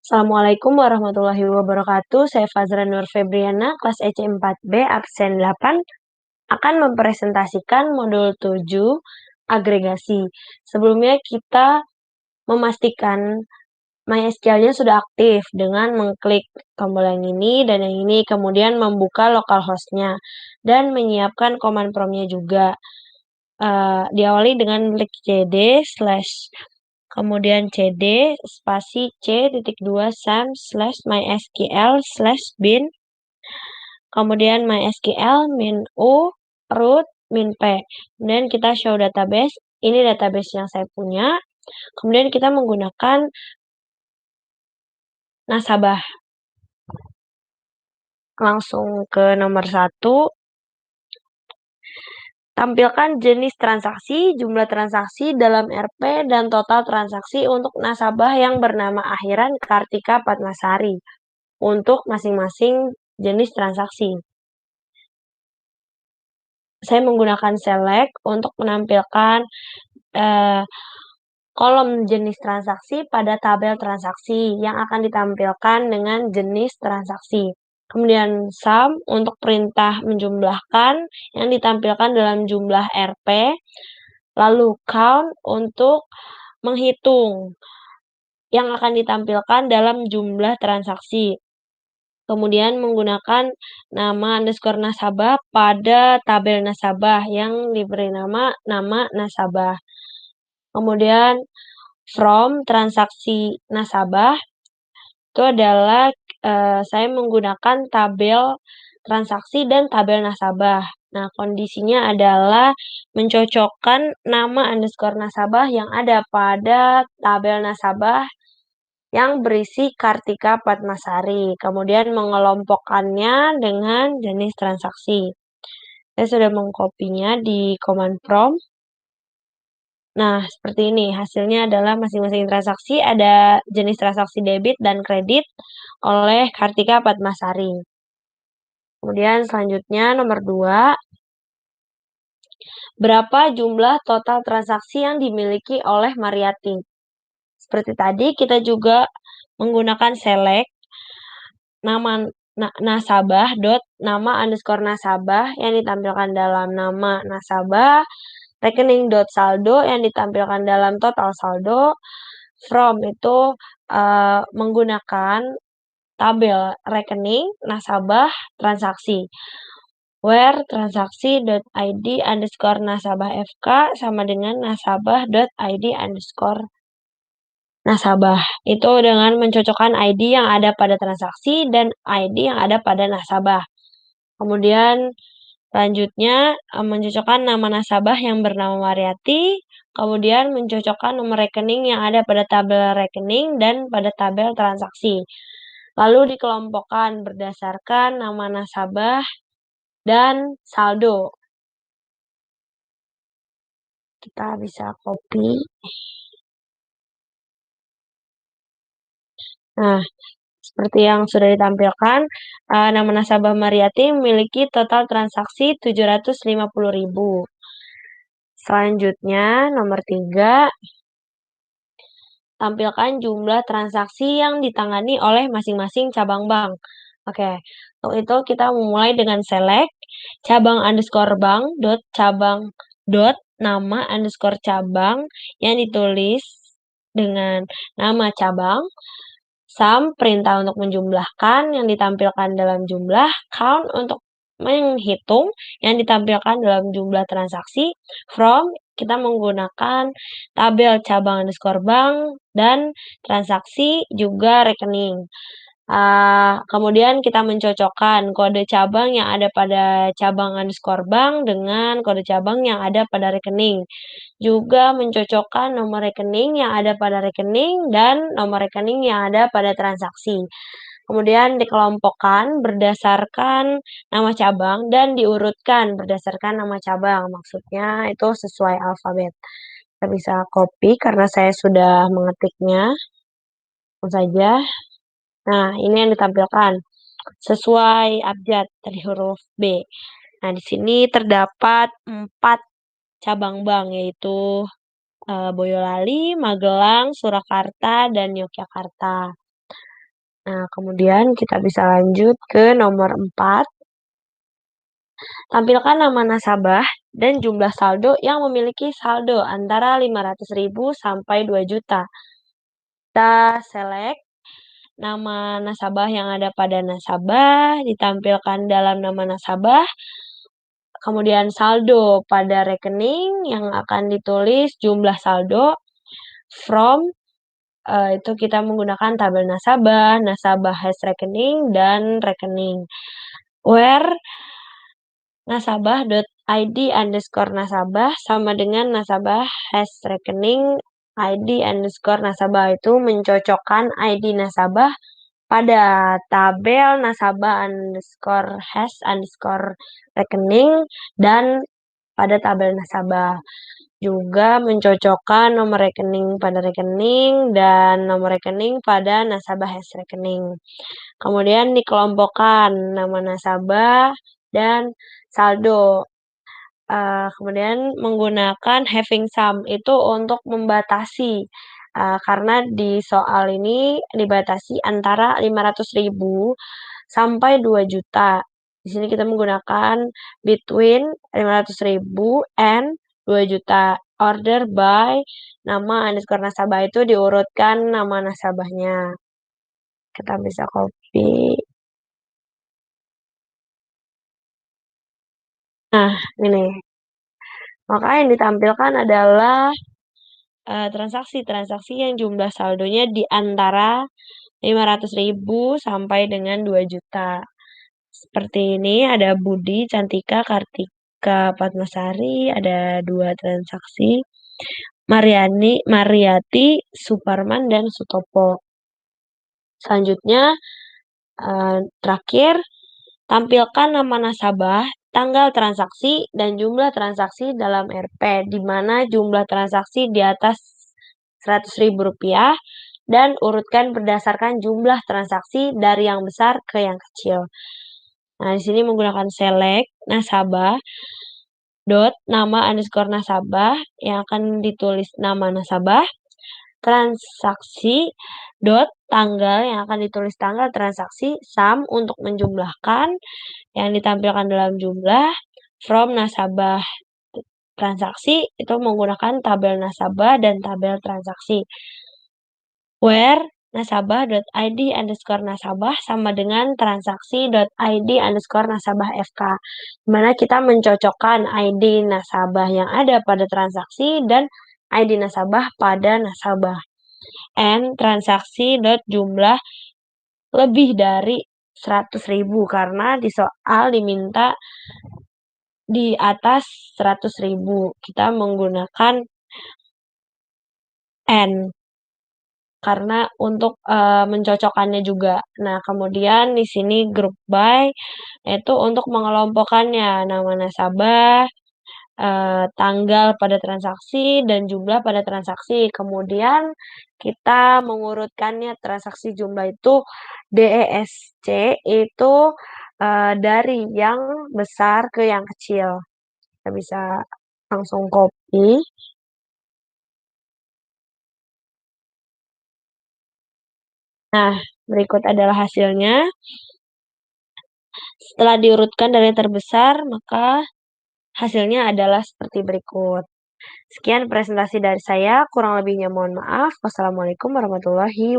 Assalamualaikum warahmatullahi wabarakatuh. Saya Fazra Nur Febriana, kelas EC 4B, absen 8, akan mempresentasikan modul 7, agregasi. Sebelumnya kita memastikan MySQL-nya sudah aktif dengan mengklik tombol yang ini dan yang ini, kemudian membuka localhost-nya dan menyiapkan command prompt-nya juga. Diawali dengan klik cd kemudian cd spasi c.2 sam/mysql/bin, kemudian mysql -u root -p. Kemudian kita show database. Ini database yang saya punya. Kemudian kita menggunakan nasabah. Langsung ke nomor 1. Tampilkan jenis transaksi, jumlah transaksi dalam RP, dan total transaksi untuk nasabah yang bernama akhiran Kartika Padmasari untuk masing-masing jenis transaksi. Saya menggunakan select untuk menampilkan kolom jenis transaksi pada tabel transaksi yang akan ditampilkan dengan jenis transaksi. Kemudian sum untuk perintah menjumlahkan yang ditampilkan dalam jumlah RP. Lalu count untuk menghitung yang akan ditampilkan dalam jumlah transaksi. Kemudian menggunakan nama underscore nasabah pada tabel nasabah yang diberi nama nasabah. Kemudian from transaksi nasabah itu adalah saya menggunakan tabel transaksi dan tabel nasabah. Nah, kondisinya adalah mencocokkan nama underscore nasabah yang ada pada tabel nasabah yang berisi Kartika Padmasari. Kemudian mengelompokkannya dengan jenis transaksi. Saya sudah mengkopinya di command prompt. Nah, seperti ini. Hasilnya adalah masing-masing transaksi ada jenis transaksi debit dan kredit oleh Kartika Padmasari. Kemudian selanjutnya nomor 2. Berapa jumlah total transaksi yang dimiliki oleh Mariati? Seperti tadi kita juga menggunakan select nama nasabah dot nama underscore nasabah yang ditampilkan dalam nama nasabah, rekening dot saldo yang ditampilkan dalam total saldo, from itu menggunakan tabel rekening nasabah transaksi, where transaksi.id underscore nasabah FK sama dengan nasabah.id underscore nasabah. Itu dengan mencocokkan ID yang ada pada transaksi dan ID yang ada pada nasabah. Kemudian selanjutnya mencocokkan nama nasabah yang bernama Mariati, kemudian mencocokkan nomor rekening yang ada pada tabel rekening dan pada tabel transaksi. Lalu dikelompokkan berdasarkan nama nasabah dan saldo. Kita bisa copy. Nah, seperti yang sudah ditampilkan, nama nasabah Mariati memiliki total transaksi 750.000. Selanjutnya, nomor 3. Tampilkan jumlah transaksi yang ditangani oleh masing-masing cabang bank. Oke, untuk itu kita memulai dengan select cabang underscore bank dot cabang dot nama underscore cabang yang ditulis dengan nama cabang, sum perintah untuk menjumlahkan yang ditampilkan dalam jumlah, count untuk menghitung yang ditampilkan dalam jumlah transaksi, from kita menggunakan tabel cabang underscore bank dan transaksi juga rekening. Kemudian kita mencocokkan kode cabang yang ada pada cabang underscore bank dengan kode cabang yang ada pada rekening. Juga mencocokkan nomor rekening yang ada pada rekening dan nomor rekening yang ada pada transaksi. Kemudian dikelompokkan berdasarkan nama cabang dan diurutkan berdasarkan nama cabang. Maksudnya itu sesuai alfabet. Kita bisa copy karena saya sudah mengetiknya. Langsung saja. Nah, ini yang ditampilkan sesuai abjad dari huruf B. Nah, di sini terdapat 4 cabang bank, yaitu Boyolali, Magelang, Surakarta, dan Yogyakarta. Nah, kemudian kita bisa lanjut ke nomor 4. Tampilkan nama nasabah dan jumlah saldo yang memiliki saldo antara 500.000 sampai 2 juta. Kita select nama nasabah yang ada pada nasabah, ditampilkan dalam nama nasabah, kemudian saldo pada rekening yang akan ditulis jumlah saldo, from, itu kita menggunakan tabel nasabah, nasabah hash rekening, dan rekening. Where nasabah.id_nasabah sama dengan nasabah hash rekening id_nasabah itu mencocokkan ID nasabah pada tabel nasabah_hash_rekening dan pada tabel nasabah. Juga mencocokkan nomor rekening pada rekening dan nomor rekening pada nasabah hash rekening. Kemudian dikelompokkan nama nasabah dan saldo. Kemudian menggunakan having sum itu untuk membatasi, karena di soal ini dibatasi antara 500.000 sampai 2 juta. Di sini kita menggunakan between 500.000 and 2 juta. Order by nama underscore nasabah itu diurutkan nama nasabahnya. Kita bisa copy. Nah, ini. Maka yang ditampilkan adalah transaksi-transaksi yang jumlah saldonya di antara 500.000 sampai dengan 2 juta. Seperti ini ada Budi, Cantika, Kartika, Padmasari, ada 2 transaksi. Mariati, Suparman, dan Sutopo. Selanjutnya, terakhir, tampilkan nama nasabah, tanggal transaksi, dan jumlah transaksi dalam RP, di mana jumlah transaksi di atas Rp100.000 dan urutkan berdasarkan jumlah transaksi dari yang besar ke yang kecil. Nah, di sini menggunakan select nasabah dot nama underscore nasabah yang akan ditulis nama nasabah, transaksi dot tanggal yang akan ditulis tanggal transaksi, sum untuk menjumlahkan yang ditampilkan dalam jumlah, from nasabah transaksi itu menggunakan tabel nasabah dan tabel transaksi. Where nasabah.id_nasabah sama dengan transaksi.id_nasabah FK. Dimana kita mencocokkan ID nasabah yang ada pada transaksi dan ID nasabah pada nasabah. And transaksi.jumlah lebih dari 100.000 karena di soal diminta di atas 100.000. Kita menggunakan N karena untuk mencocokkannya juga. Nah, kemudian di sini group by itu untuk mengelompokkannya nama nasabah, tanggal pada transaksi dan jumlah pada transaksi. Kemudian kita mengurutkannya transaksi jumlah itu DESC itu dari yang besar ke yang kecil. Kita bisa langsung copy. Nah, berikut adalah hasilnya. Setelah diurutkan dari terbesar, maka hasilnya adalah seperti berikut. Sekian presentasi dari saya, kurang lebihnya mohon maaf. Wassalamualaikum warahmatullahi wabarakatuh.